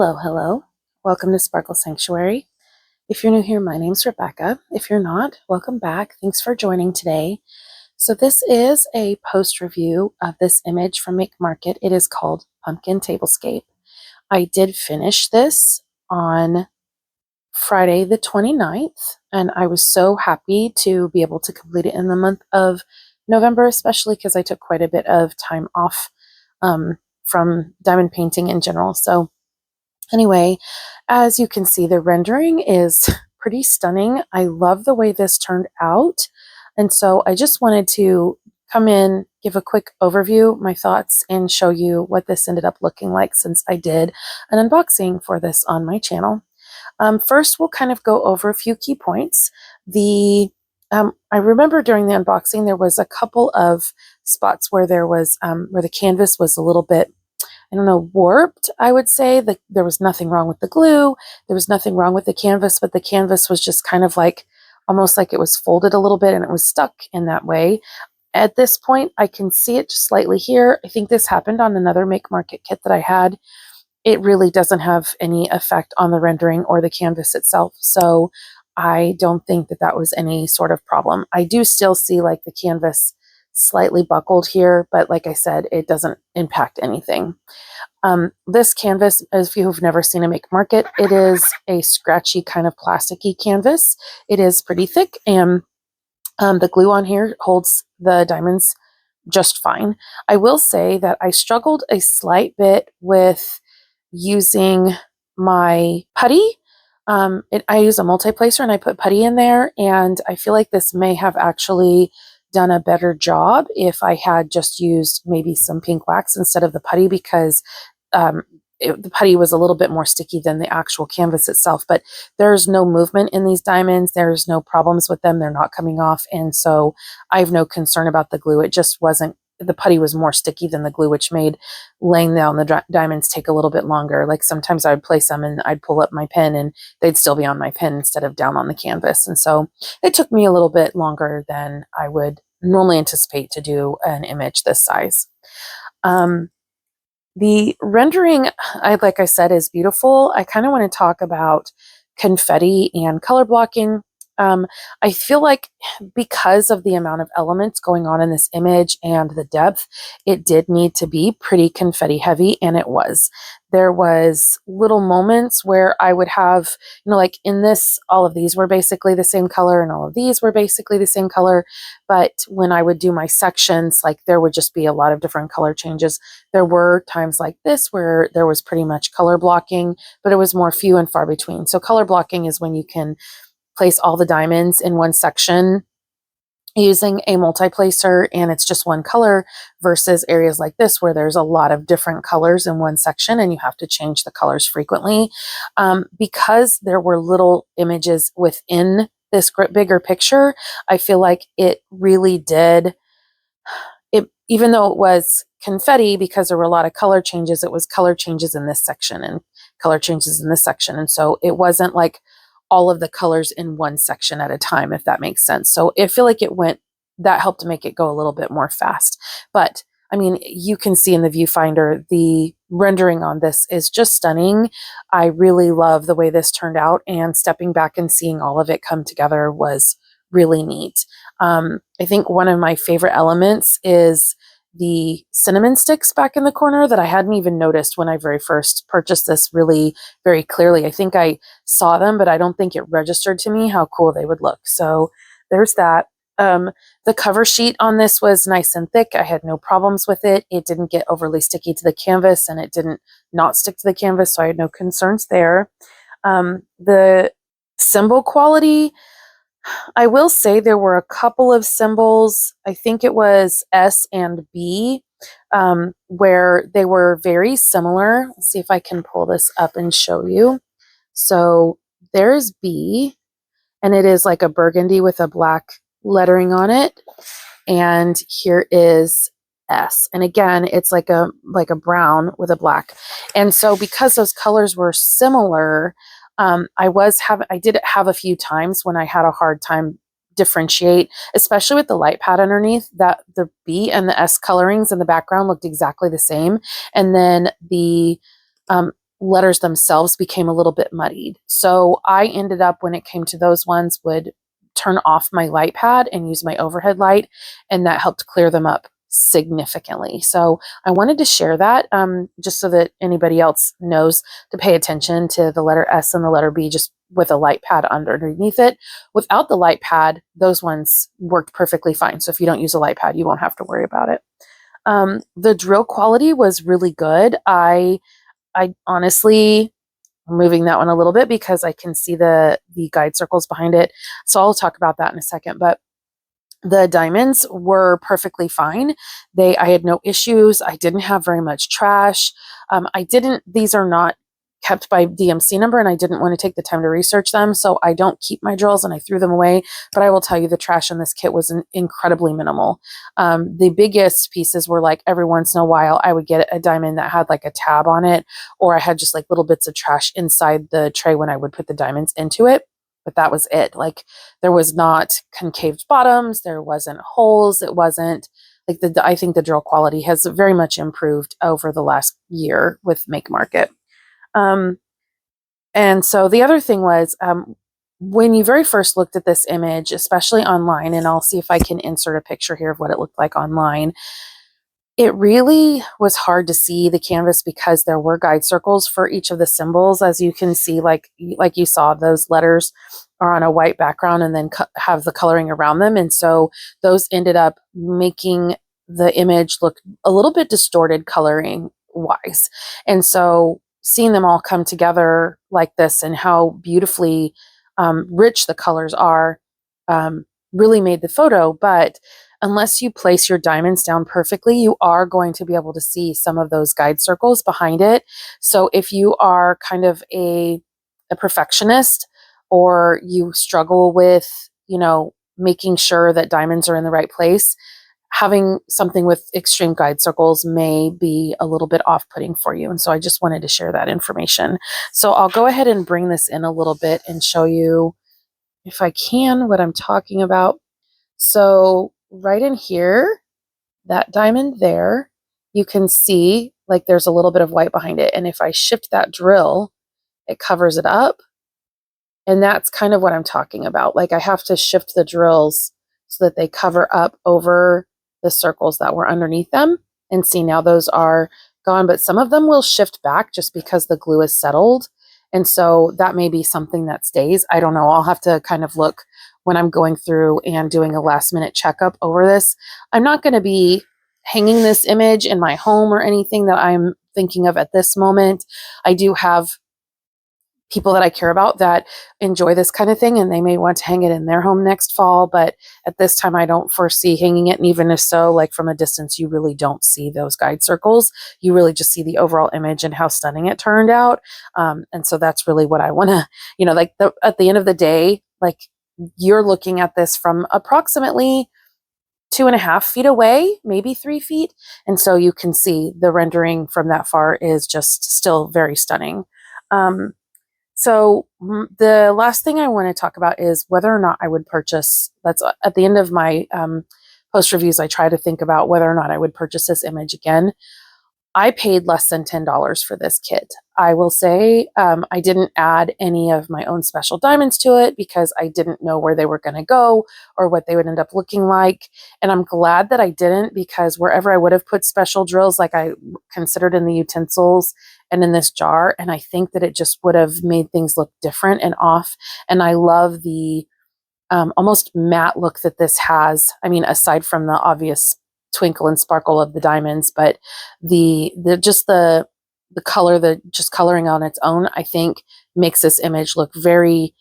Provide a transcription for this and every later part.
Hello, hello. Welcome to Sparkle.Sanctuary. If you're new here, my name's Rebecca. If you're not, welcome back. Thanks for joining today. So this is a post review of this image from Make Market. It is called Pumpkin Tablescape. I did finish this on Friday the 29th, and I was so happy to be able to complete it in the month of November, especially because I took quite a bit of time off from diamond painting in general. So anyway, as you can see, the rendering is pretty stunning. I love the way this turned out. And so I just wanted to come in, give a quick overview, my thoughts, and show you what this ended up looking like since I did an unboxing for this on my channel. First, we'll kind of go over a few key points. I remember during the unboxing, there was a couple of spots where there was where the canvas was a little bit, I don't know, warped, I would say. That there was nothing wrong with the glue. There was nothing wrong with the canvas, but the canvas was just kind of like, almost like it was folded a little bit and it was stuck in that way. At this point, I can see it just slightly here. I think this happened on another Make Market kit that I had. It really doesn't have any effect on the rendering or the canvas itself. So I don't think that that was any sort of problem. I do still see like the canvas slightly buckled here, but like I said, it doesn't impact anything. This canvas, if you've never seen a Make Market, it is a scratchy kind of plasticky canvas. It is pretty thick, and the glue on here holds the diamonds just fine. I will say that I struggled a slight bit with using my putty. I use a multi-placer and I put putty in there, and I feel like this may have actually done a better job if I had just used maybe some pink wax instead of the putty, because the putty was a little bit more sticky than the actual canvas itself. But there's no movement in these diamonds. There's no problems with them. They're not coming off. And so I have no concern about the glue. It just wasn't, the putty was more sticky than the glue, which made laying down the diamonds take a little bit longer. Like sometimes I would place them and I'd pull up my pen and they'd still be on my pen instead of down on the canvas. And so it took me a little bit longer than I would normally anticipate to do an image this size. The rendering, like I said, is beautiful. I kind of want to talk about confetti and color blocking. I feel like because of the amount of elements going on in this image and the depth, it did need to be pretty confetti heavy, and it was. There was little moments where I would have, like in this, all of these were basically the same color and all of these were basically the same color. But when I would do my sections, like there would just be a lot of different color changes. There were times like this where there was pretty much color blocking, but it was more few and far between. So color blocking is when you can place all the diamonds in one section using a multi-placer and it's just one color, versus areas like this where there's a lot of different colors in one section and you have to change the colors frequently. Because there were little images within this bigger picture, I feel like it really did, even though it was confetti, because there were a lot of color changes, it was color changes in this section and color changes in this section. And so it wasn't like all of the colors in one section at a time, if that makes sense. So I feel like that helped to make it go a little bit more fast. But I mean, you can see in the viewfinder, the rendering on this is just stunning. I really love the way this turned out, and stepping back and seeing all of it come together was really neat. I think one of my favorite elements is the cinnamon sticks back in the corner that I hadn't even noticed when I very first purchased this really very clearly. I think I saw them, but I don't think it registered to me how cool they would look. So there's that. The cover sheet on this was nice and thick. I had no problems with it. It didn't get overly sticky to the canvas, and it didn't not stick to the canvas, so I had no concerns there. The symbol quality, I will say there were a couple of symbols, I think it was S and B, where they were very similar. Let's see if I can pull this up and show you. So there's B, and it is like a burgundy with a black lettering on it. And here is S. And again, it's like a brown with a black. And so because those colors were similar, I did have a few times when I had a hard time differentiate, especially with the light pad underneath, that the B and the S colorings in the background looked exactly the same. And then the letters themselves became a little bit muddied. So I ended up, when it came to those ones, would turn off my light pad and use my overhead light, and that helped clear them up significantly. So I wanted to share that just so that anybody else knows to pay attention to the letter S and the letter B just with a light pad underneath it. Without the light pad, those ones worked perfectly fine. So if you don't use a light pad, you won't have to worry about it. The drill quality was really good. I honestly, I'm moving that one a little bit because I can see the guide circles behind it. So I'll talk about that in a second. But the diamonds were perfectly fine. I had no issues. I didn't have very much trash. These are not kept by DMC number, and I didn't want to take the time to research them. So I don't keep my drills and I threw them away. But I will tell you, the trash in this kit was incredibly minimal. The biggest pieces were like every once in a while, I would get a diamond that had like a tab on it, or I had just like little bits of trash inside the tray when I would put the diamonds into it. But that was it. Like there was not concaved bottoms. There wasn't holes. It wasn't like I think the drill quality has very much improved over the last year with Make Market. And so the other thing was, when you very first looked at this image, especially online, and I'll see if I can insert a picture here of what it looked like online, it really was hard to see the canvas because there were guide circles for each of the symbols. As you can see, like you saw, those letters are on a white background and then have the coloring around them. And so those ended up making the image look a little bit distorted coloring wise. And so seeing them all come together like this and how beautifully rich the colors are really made the photo. But unless you place your diamonds down perfectly, you are going to be able to see some of those guide circles behind it. So if you are kind of a perfectionist, or you struggle with, making sure that diamonds are in the right place, having something with extreme guide circles may be a little bit off-putting for you. And so I just wanted to share that information. So I'll go ahead and bring this in a little bit and show you, if I can, what I'm talking about. So right in here, that diamond there, you can see like there's a little bit of white behind it. And if I shift that drill, it covers it up. And that's kind of what I'm talking about. Like I have to shift the drills so that they cover up over the circles that were underneath them. And see, now those are gone, but some of them will shift back just because the glue is settled. And so that may be something that stays. I don't know. I'll have to kind of look when I'm going through and doing a last minute checkup over this. I'm not going to be hanging this image in my home or anything that I'm thinking of at this moment. I do have people that I care about that enjoy this kind of thing, and they may want to hang it in their home next fall. But at this time, I don't foresee hanging it. And even if so, like from a distance, you really don't see those guide circles. You really just see the overall image and how stunning it turned out. And so that's really what I want to, at the end of the day, like you're looking at this from approximately 2.5 feet away, maybe 3 feet. And so you can see the rendering from that far is just still very stunning. So the last thing I want to talk about is whether or not I would purchase, that's at the end of my post reviews, I try to think about whether or not I would purchase this image again. I paid less than $10 for this kit. I will say I didn't add any of my own special diamonds to it because I didn't know where they were going to go or what they would end up looking like. And I'm glad that I didn't, because wherever I would have put special drills, like I considered in the utensils and in this jar, and I think that it just would have made things look different and off. And I love the almost matte look that this has. I mean, aside from the obvious twinkle and sparkle of the diamonds, but the color, the just coloring on its own, I think makes this image look very,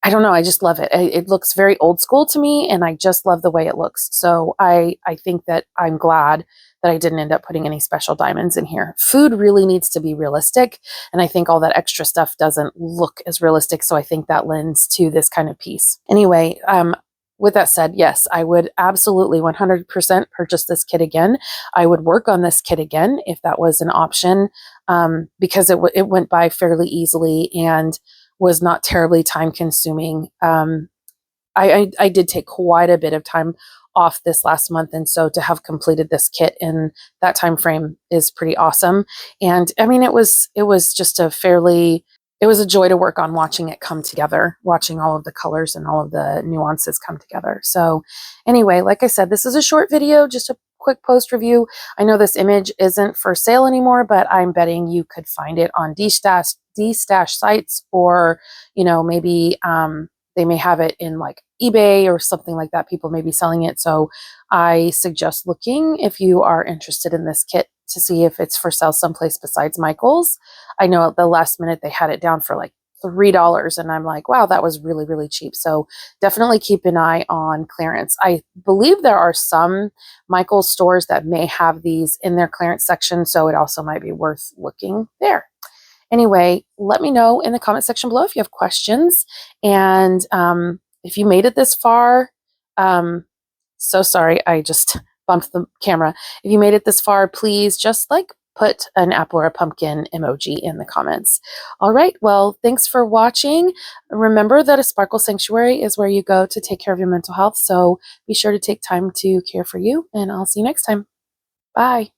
I don't know, I just love it. It looks very old school to me, and I just love the way it looks. So I think that I'm glad that I didn't end up putting any special diamonds in here. Food really needs to be realistic, and I think all that extra stuff doesn't look as realistic, so I think that lends to this kind of piece. Anyway, with that said, yes, I would absolutely 100% purchase this kit again. I would work on this kit again if that was an option, because it went by fairly easily and was not terribly time consuming. I did take quite a bit of time off this last month, and so to have completed this kit in that time frame is pretty awesome. And I mean, it was just it was a joy to work on, watching it come together, watching all of the colors and all of the nuances come together. So anyway, like I said, this is a short video, just a quick post review. I know this image isn't for sale anymore, but I'm betting you could find it on D-stash sites, or, you know, maybe they may have it in like eBay or something like that. People may be selling it. So I suggest looking if you are interested in this kit to see if it's for sale someplace besides Michael's. I know at the last minute they had it down for like $3, and I'm like, wow, that was really, really cheap. So definitely keep an eye on clearance. I believe there are some Michael's stores that may have these in their clearance section, so it also might be worth looking there. Anyway, let me know in the comment section below if you have questions. And if you made it this far, so sorry, I just bumped the camera. If you made it this far, please just like put an apple or a pumpkin emoji in the comments. All right, well, thanks for watching. Remember that a Sparkle Sanctuary is where you go to take care of your mental health. So be sure to take time to care for you, and I'll see you next time. Bye.